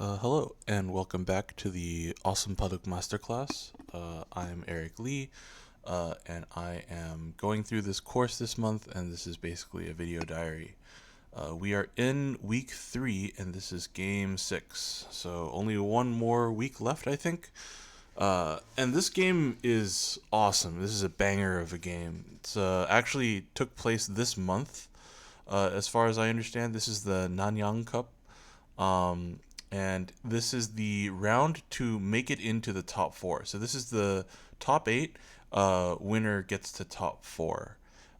Hello and welcome back to the Awesome Baduk Masterclass. I'm Eric Lee, and I am going through this course this month, and this is basically a video diary. We are in week 3, and this is game 6, so only one more week left, I think. And this game is awesome. This is a banger of a game. It's actually took place this month. As far as I understand, this is the Nanyang Cup. Um, and this is the round to make it into the top 4. So this is the top 8. Winner gets to top 4.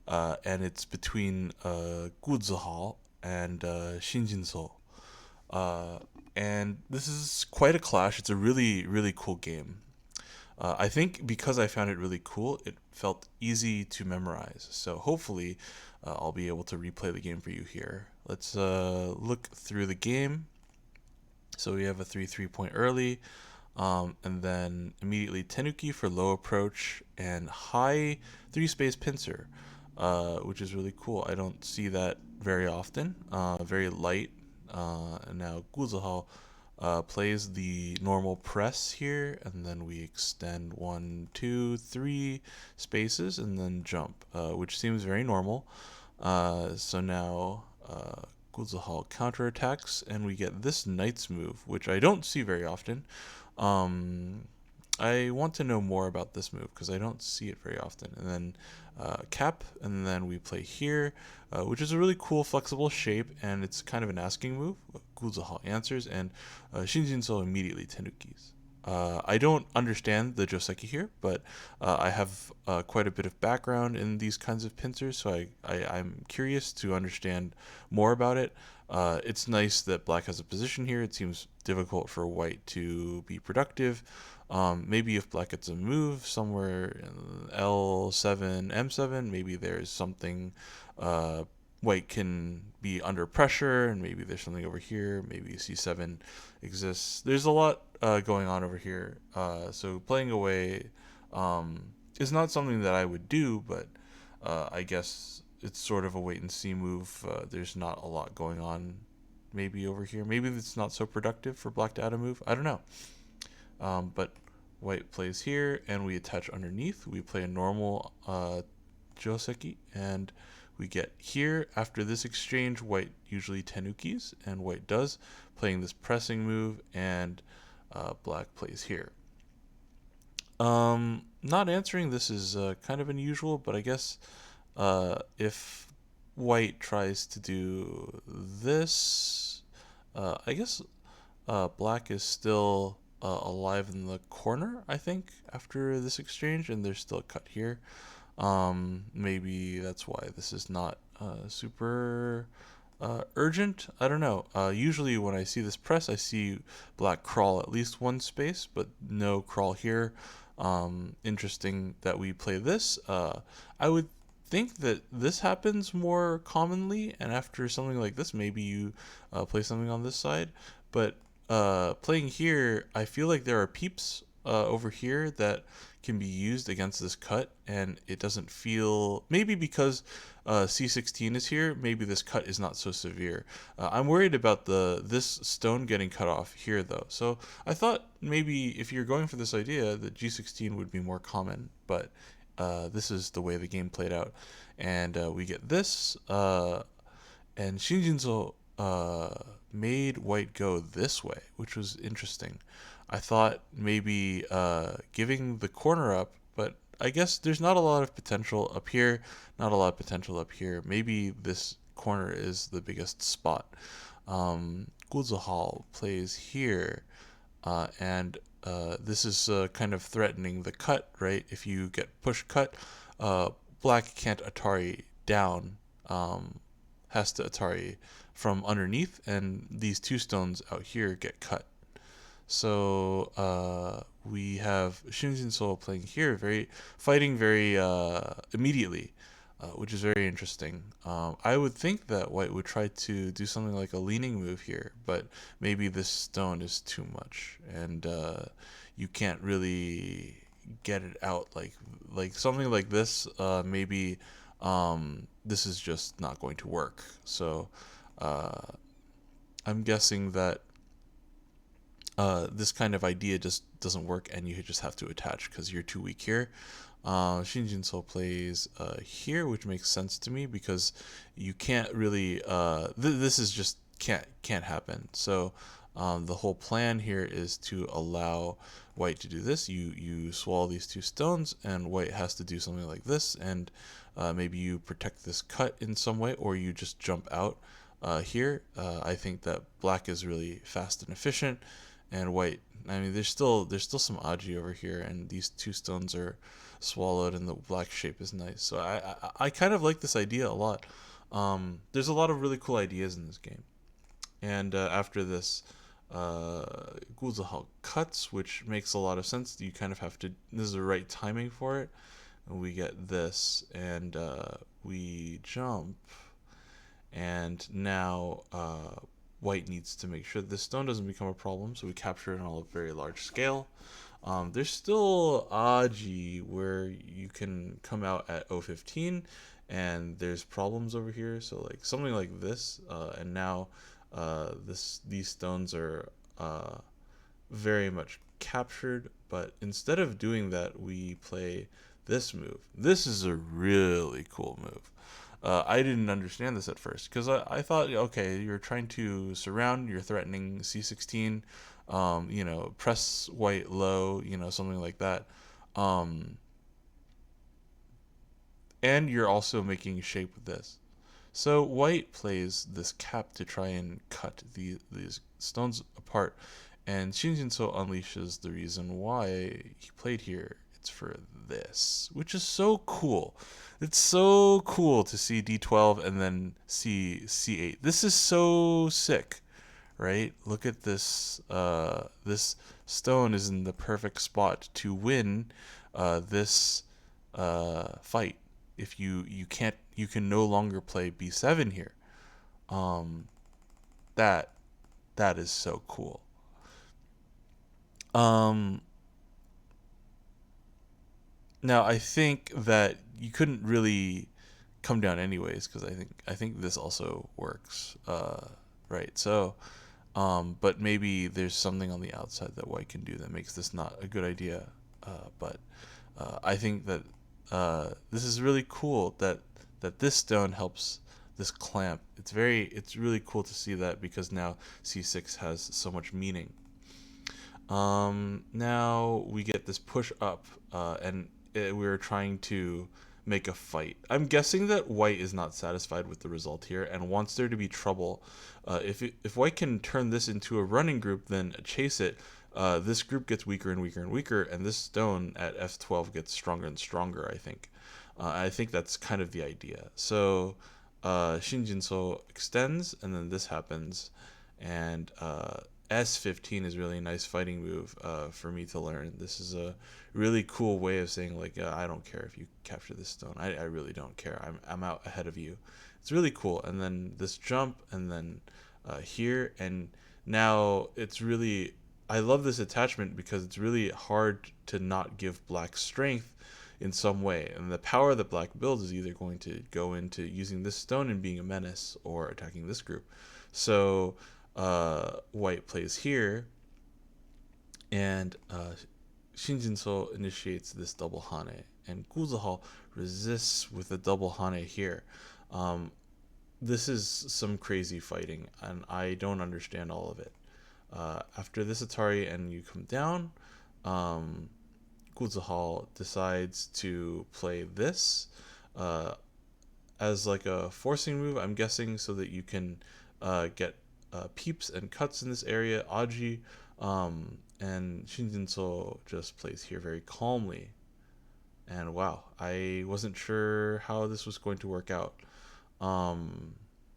And it's between Gudzahal and Shinjinso. Uh, and this is quite a clash. It's a really, really cool game. I think because I found it really cool, it felt easy to memorize. So hopefully, I'll be able to replay the game for you here. Let's look through the game. So we have a 3 point early, and then immediately Tenuki for low approach and high 3 space pincer, which is really cool. I don't see that very often. Very light. And now Guzahal plays the normal press here, and then we extend 1, 2, 3 spaces and then jump, which seems very normal. So now Guzahal counterattacks, and we get this knight's move, which I don't see very often. I want to know more about this move because I don't see it very often. And then cap, and then we play here, which is a really cool flexible shape, and it's kind of an asking move. Guzahal answers, and Shinjinso immediately tenukis. I don't understand the Joseki here, but I have quite a bit of background in these kinds of pincers, so I'm curious to understand more about it. It's nice that black has a position here. It seems difficult for white to be productive. Maybe if black gets a move somewhere in L7, M7, maybe there's something white can be under pressure, and maybe there's something over here. Maybe C7 exists. There's a lot going on over here. So playing away is not something that I would do, but I guess it's sort of a wait and see move. There's not a lot going on maybe over here. Maybe it's not so productive for black to add a move. I don't know. But white plays here, and we attach underneath. We play a normal Joseki, and we get here. After this exchange, white usually tenukis, and white does, playing this pressing move, and black plays here. Not answering this is kind of unusual, but I guess if white tries to do this, I guess black is still alive in the corner, I think, after this exchange, and there's still a cut here. Maybe that's why this is not super urgent. I don't know. Usually when I see this press, I see black crawl at least 1 space, but no crawl here. Interesting that we play this. I would think that this happens more commonly, and after something like this, maybe you play something on this side. But playing here, I feel like there are peeps over here that can be used against this cut, and it doesn't feel, maybe because C16 is here, maybe this cut is not so severe. I'm worried about this stone getting cut off here though, so I thought maybe if you're going for this idea that G16 would be more common, but this is the way the game played out, and we get this, and Shinjinso made white go this way, which was interesting. I thought maybe giving the corner up, but I guess there's not a lot of potential up here, not a lot of potential up here. Maybe this corner is the biggest spot. Guzahal plays here, and this is kind of threatening the cut, right? If you get push cut, black can't Atari down, has to Atari from underneath, and these 2 stones out here get cut. So we have Shinjinso playing here, fighting very immediately, which is very interesting. I would think that white would try to do something like a leaning move here, but maybe this stone is too much, and you can't really get it out like something like this. Maybe this is just not going to work. So I'm guessing that this kind of idea just doesn't work, and you just have to attach because you're too weak here. Shinjin-so plays here, which makes sense to me because you can't really. This is just can't happen. So the whole plan here is to allow white to do this. You swallow these two stones, and white has to do something like this, and maybe you protect this cut in some way, or you just jump out here. I think that black is really fast and efficient, and white. I mean, there's still some aji over here, and these two stones are swallowed, and the black shape is nice. So I kind of like this idea a lot. There's a lot of really cool ideas in this game. And after this, Guzahal cuts, which makes a lot of sense. You kind of have to. This is the right timing for it. And we get this, and we jump, and now white needs to make sure this stone doesn't become a problem, so we capture it on a very large scale. There's still Aji where you can come out at 015, and there's problems over here, so like something like this, and now these stones are very much captured, but instead of doing that, we play this move. This is a really cool move. I didn't understand this at first because I thought, okay, you're trying to surround, you're threatening C16, press white low, something like that. Um, and you're also making shape with this. So white plays this cap to try and cut these stones apart, and Shinjinso unleashes the reason why he played here. It's for this, which is so cool. It's so cool to see D12 and then see C8. This is so sick, right? Look at this. This stone is in the perfect spot to win this fight. If you can no longer play B7 here. Um, that that is so cool. Um, Now I think that you couldn't really come down anyways because I think this also works. Right. So, but maybe there's something on the outside that white can do that makes this not a good idea. But I think that this is really cool that this stone helps this clamp. It's really cool to see that because now C6 has so much meaning. Now we get this push up, and we're trying to make a fight. I'm guessing that white is not satisfied with the result here and wants there to be trouble. If white can turn this into a running group, then chase it. This group gets weaker and weaker and weaker, and this stone at F12 gets stronger and stronger. I think that's kind of the idea. So Shinjinso extends, and then this happens, and S15 is really a nice fighting move for me to learn. This is a really cool way of saying like I don't care if you capture this stone. I really don't care. I'm out ahead of you. It's really cool. And then this jump, and then here, and now it's really. I love this attachment because it's really hard to not give black strength in some way. And the power that black builds is either going to go into using this stone and being a menace or attacking this group. So white plays here, and Shinjinso initiates this double hane, and Guzahal resists with a double hane here. This is some crazy fighting, and I don't understand all of it. After this Atari and you come down, Guzahal decides to play this as like a forcing move, I'm guessing, so that you can get peeps and cuts in this area, Aji, and Shinjinso just plays here very calmly. And wow, I wasn't sure how this was going to work out. Um,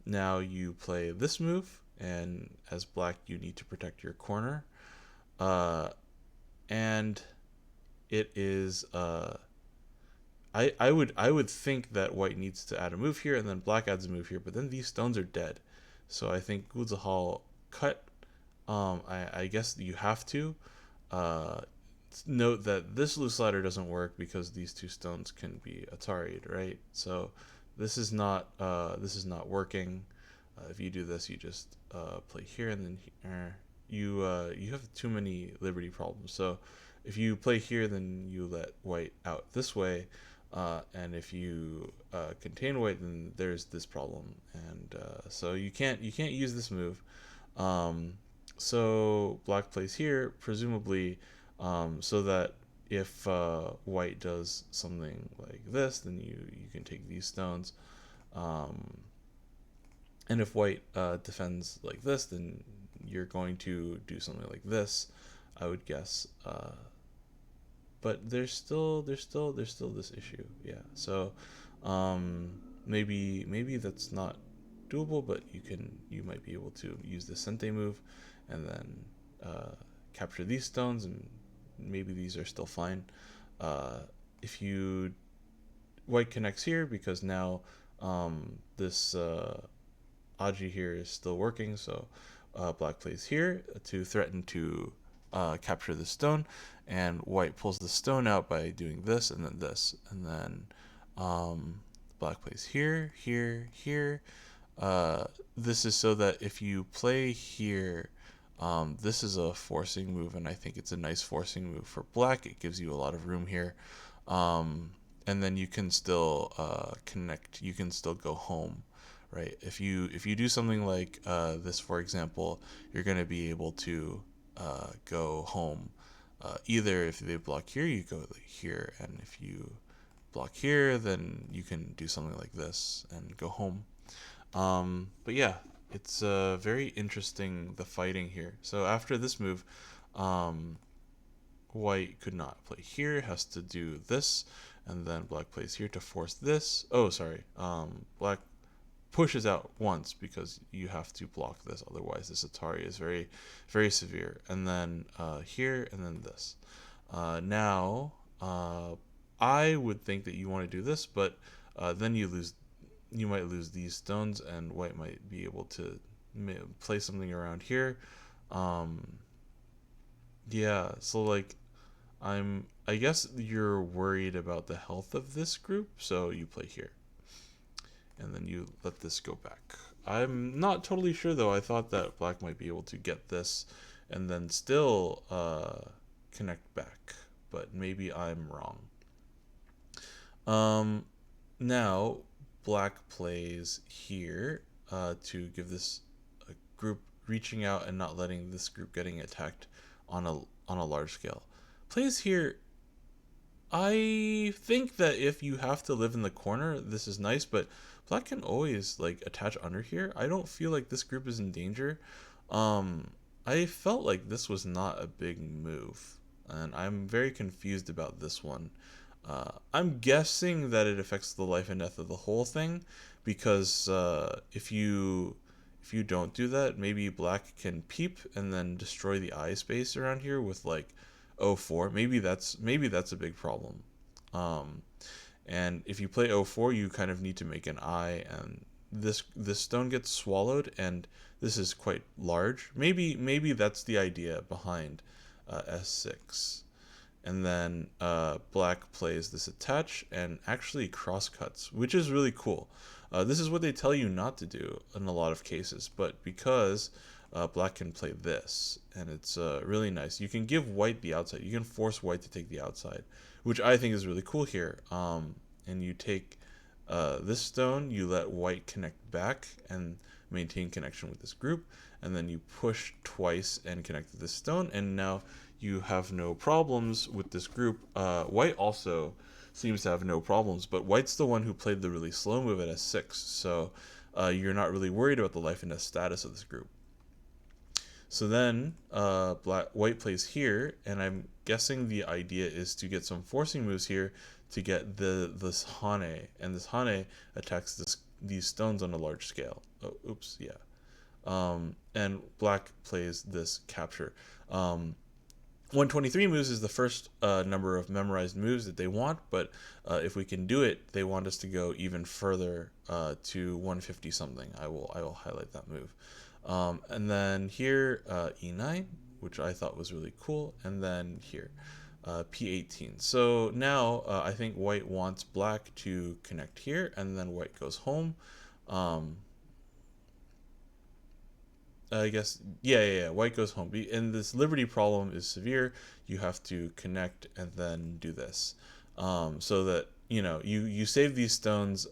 Now you play this move, and as black, you need to protect your corner. Uh, and it is I would think that white needs to add a move here, and then black adds a move here, but then these stones are dead. So I think Guzahal cut. I guess you have to. Uh, Note that this loose ladder doesn't work because these two stones can be Atari'd, right? So this is not working. If you do this, you just play here and then here. you have too many liberty problems. So if you play here, then you let white out this way, and if you contain white, then there's this problem, and so you can't use this move. Um, so black plays here, presumably, so that if white does something like this, then you can take these stones. Um, and if white defends like this, then you're going to do something like this, I would guess. But there's still this issue. Yeah. So maybe that's not doable, but you might be able to use the Sente move, and then capture these stones, and maybe these are still fine. Uh, if you white connects here because now this Aji here is still working, so black plays here to threaten to capture the stone, and white pulls the stone out by doing this and then this, and then black plays here, here, here. This is so that if you play here, this is a forcing move, and I think it's a nice forcing move for black. It gives you a lot of room here. And then you can still connect. You can still go home, right? If you do something like this, for example, you're going to be able to go home. Either if they block here, you go here, and if you block here, then you can do something like this and go home. But yeah, it's very interesting, the fighting here. So after this move, white could not play here, has to do this, and then black plays here to force this. Oh, sorry. Black pushes out once because you have to block this, otherwise this Atari is very, very severe. And then here, and then this. Now, I would think that you want to do this, but then you might lose these stones, and white might be able to play something around here. Yeah, so like I guess you're worried about the health of this group, so you play here. And then you let this go back. I'm not totally sure though. I thought that black might be able to get this and then still connect back, but maybe I'm wrong. Now black plays here to give this group reaching out and not letting this group getting attacked on a large scale. Plays here. I think that if you have to live in the corner, this is nice, but black can always like attach under here. I don't feel like this group is in danger. I felt like this was not a big move, and I'm very confused about this one. I'm guessing that it affects the life and death of the whole thing, because if you don't do that, maybe black can peep and then destroy the eye space around here with like 04. Maybe that's a big problem. Um, and if you play 04, you kind of need to make an eye, and this stone gets swallowed, and this is quite large. Maybe that's the idea behind S6. And then black plays this attach and actually cross cuts, which is really cool. This is what they tell you not to do in a lot of cases, but because black can play this, and it's really nice. You can give white the outside. You can force white to take the outside, which I think is really cool here. And you take this stone, you let white connect back and maintain connection with this group, and then you push twice and connect to this stone, and now you have no problems with this group. White also seems to have no problems, but white's the one who played the really slow move at S6, so you're not really worried about the life and death status of this group. So then white plays here, and I'm guessing the idea is to get some forcing moves here to get this Hane, and this Hane attacks these stones on a large scale. Oh, oops, yeah. And black plays this capture. 123 moves is the first number of memorized moves that they want, but if we can do it, they want us to go even further to 150 something. I will highlight that move. And then here, E9, which I thought was really cool, and then here, P18. So now I think white wants black to connect here, and then white goes home. I guess, yeah. White goes home. And this liberty problem is severe. You have to connect and then do this, so that you save these stones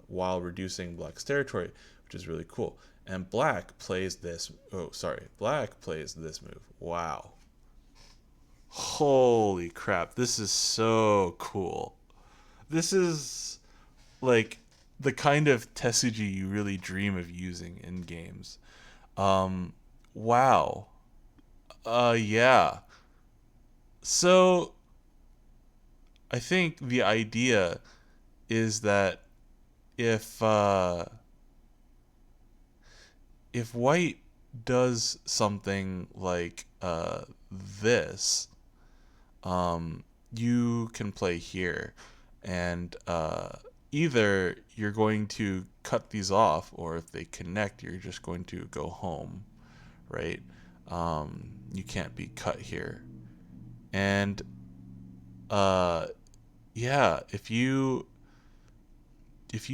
while reducing black's territory, which is really cool. And black plays this. Oh, sorry, black plays this move. Wow, holy crap! This is so cool. This is like the kind of Tesuji you really dream of using in games. Um, wow. Yeah. So I think the idea is that if uh, if white does something like this, um, you can play here, and either you're going to cut these off, or if they connect, you're just going to go home, right? You can't be cut here, and uh, yeah, if you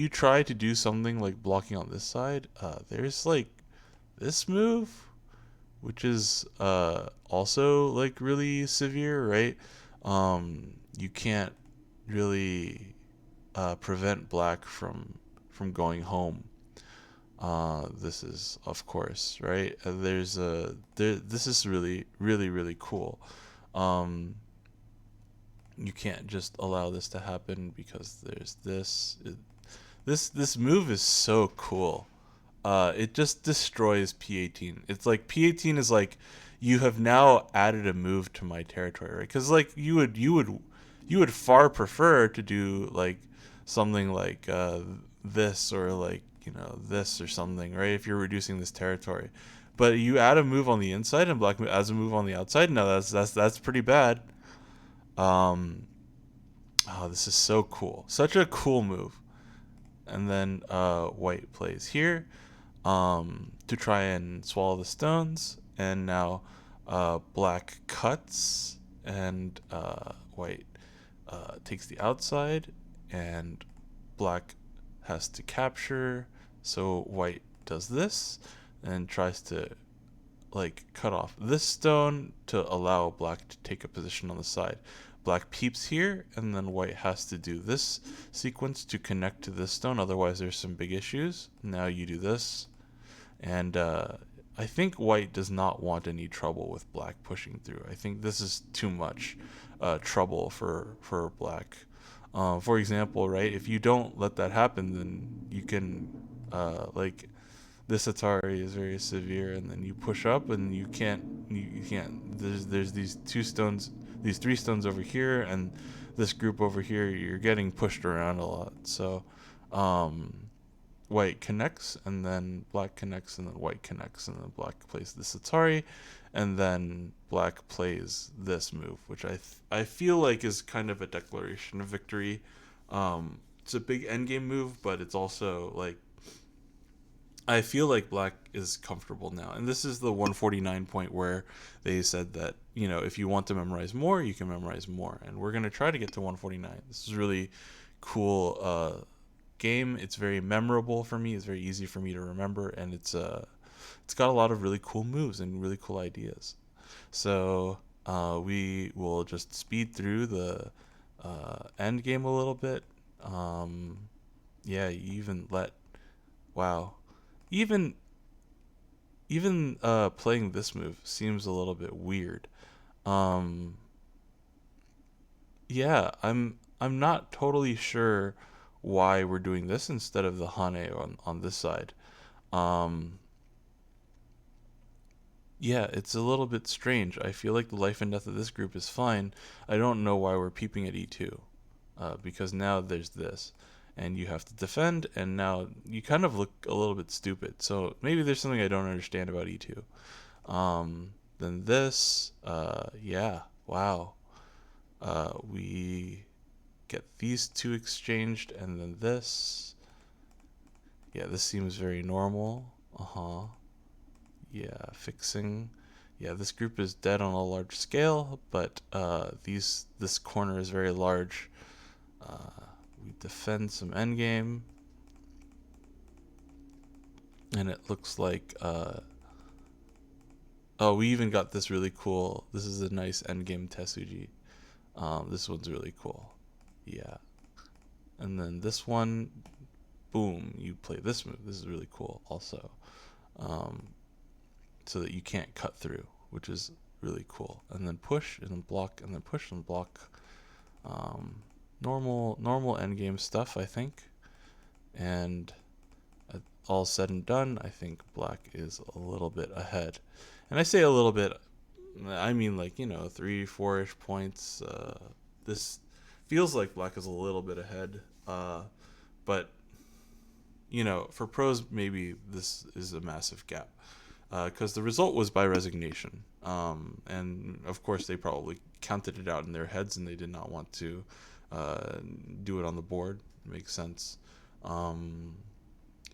try to do something like blocking on this side, there's like this move, which is also like really severe, right? You can't really prevent black from going home. This is of course right. This is really cool. Um, you can't just allow this to happen because there's this move is so cool. It just destroys P18. It's like P18 is like you have now added a move to my territory, right? Because like you would far prefer to do like something like this, or like this or something, right? If you're reducing this territory, but you add a move on the inside and black adds a move on the outside. No, that's pretty bad. Um, oh, this is so cool. Such a cool move. And then white plays here to try and swallow the stones. And now black cuts, and white takes the outside, and black has to capture. So white does this and tries to like cut off this stone to allow black to take a position on the side. Black peeps here, and then white has to do this sequence to connect to this stone. Otherwise, there's some big issues. Now you do this, and I think white does not want any trouble with black pushing through. I think this is too much trouble for black. For example, right? If you don't let that happen, then you can like this Atari is very severe, and then you push up, and you can't. There's these two stones, these three stones over here, and this group over here. You're getting pushed around a lot. So, um, white connects, and then black connects, and then white connects, and then black plays this Atari, and then black plays this move, which I feel like is kind of a declaration of victory. It's a big endgame move, but it's also like I feel like black is comfortable now. And this is the 149 point where they said that, if you want to memorize more, you can memorize more. And we're going to try to get to 149. This is really cool game. It's very memorable for me. It's very easy for me to remember, and it's got a lot of really cool moves and really cool ideas. So, we will just speed through the end game a little bit. Um, yeah, you even let wow. Even playing this move seems a little bit weird. Um, yeah, I'm not totally sure why we're doing this instead of the Hane on this side. Um, yeah, it's a little bit strange. I feel like the life and death of this group is fine. I don't know why we're peeping at E2, because now there's this, and you have to defend, and now you kind of look a little bit stupid. So maybe there's something I don't understand about E2. Then this, yeah, wow. We get these two exchanged, and then this. Yeah, this seems very normal. Uh huh. Yeah, fixing. Yeah, this group is dead on a large scale, but this corner is very large. Uh, we defend some endgame, and it looks like Oh, we even got this really cool. This is a nice endgame Tesuji. This one's really cool. Yeah. And then this one, boom, you play this move. This is really cool also. Um, so that you can't cut through, which is really cool. And then push and then block and then push and block. Normal endgame stuff, I think. And all said and done, I think black is a little bit ahead. And I say a little bit, I mean like, 3, 4-ish points. This feels like black is a little bit ahead. But, for pros, maybe this is a massive gap. Because the result was by resignation. And of course, they probably counted it out in their heads and they did not want to do it on the board. Makes sense.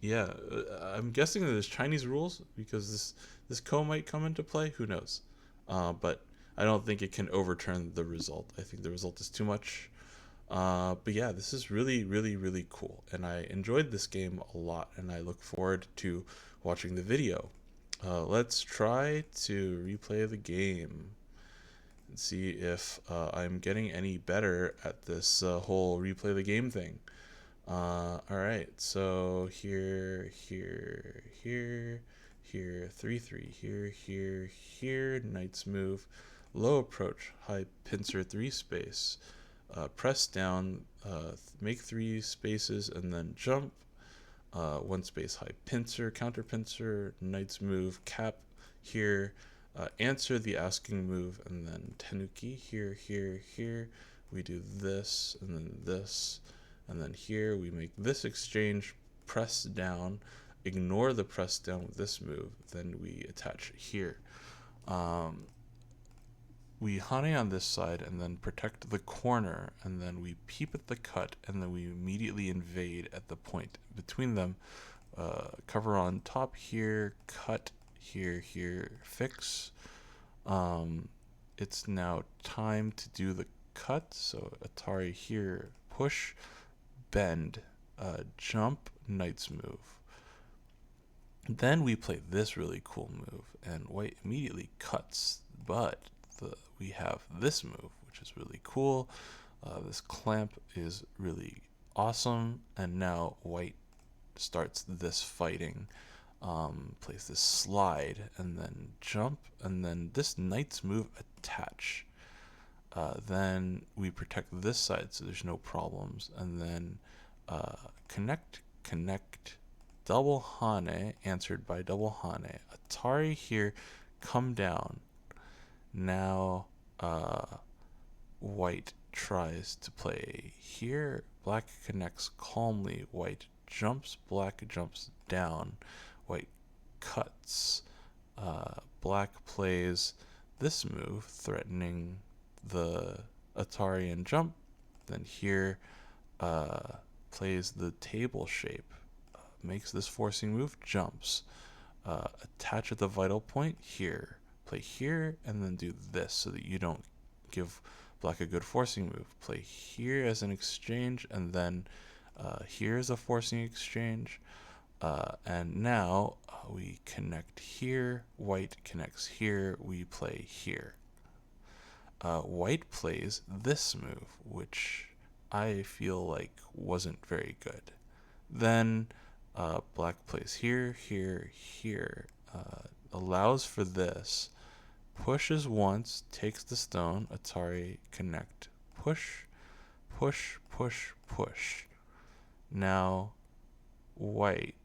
Yeah, I'm guessing that there's Chinese rules because this ko might come into play. Who knows? But I don't think it can overturn the result. I think the result is too much. But yeah, this is really, really, really cool, and I enjoyed this game a lot, and I look forward to watching the video. Let's try to replay the game and see if I'm getting any better at this whole replay the game thing. Alright, so here, 3-3, here, knight's move, low approach, high pincer 3 space, press down, make 3 spaces, and then jump, 1 space, high pincer, counter pincer, knight's move, cap, here, answer the asking move, and then tenuki, here, we do this, and then this, and then here we make this exchange, press down, ignore the press down with this move, then we attach here. We hane on this side and then protect the corner, and then we peep at the cut, and then we immediately invade at the point between them. Cover on top here, cut here, fix. It's now time to do the cut, so Atari here, push, bend, jump, knight's move. Then we play this really cool move, and white immediately cuts, but we have this move, which is really cool. This clamp is really awesome, and now white starts this fighting, plays this slide, and then jump, and then this knight's move attach. Then we protect this side so there's no problems, and then connect, double hane, answered by double hane. Atari here, come down. Now white tries to play here. Black connects calmly. White jumps. Black jumps down. White cuts. Black plays this move, threatening the Atarian jump. Then here plays the table shape. Makes this forcing move, jumps. Attach at the vital point here. Play here and then do this so that you don't give black a good forcing move. Play here as an exchange, and then here is a forcing exchange. And now we connect here. White connects here. We play here. White plays this move, which I feel like wasn't very good. Then black plays here, allows for this, pushes once, takes the stone, Atari connect, push. Now white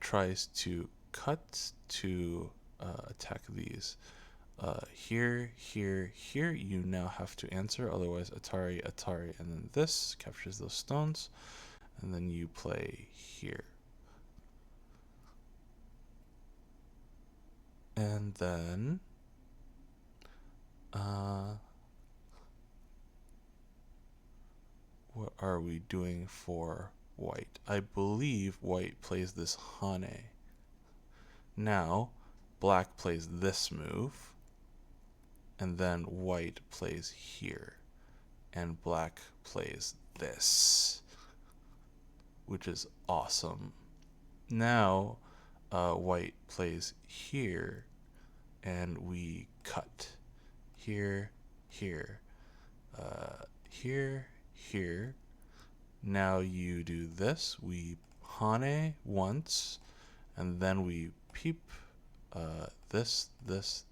tries to cut to attack these. Here, you now have to answer, otherwise Atari, and then this captures those stones, and then you play here. And then what are we doing for white? I believe white plays this hane. Now black plays this move, and then white plays here, and black plays this, which is awesome. Now white plays here, and we cut here, here, here, here. Now you do this. We hane once, and then we peep this, this.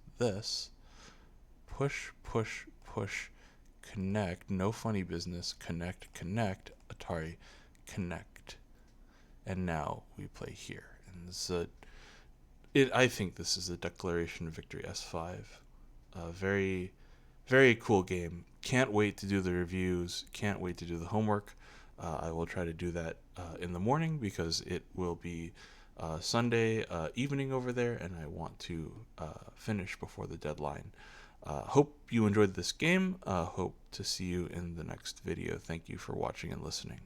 Push, push, push, connect. No funny business. Connect, connect. Atari, connect. And now we play here. And this is I think this is a Declaration of Victory S5. Very, very cool game. Can't wait to do the reviews. Can't wait to do the homework. I will try to do that in the morning because it will be Sunday evening over there, and I want to finish before the deadline. Hope you enjoyed this game. Hope to see you in the next video. Thank you for watching and listening.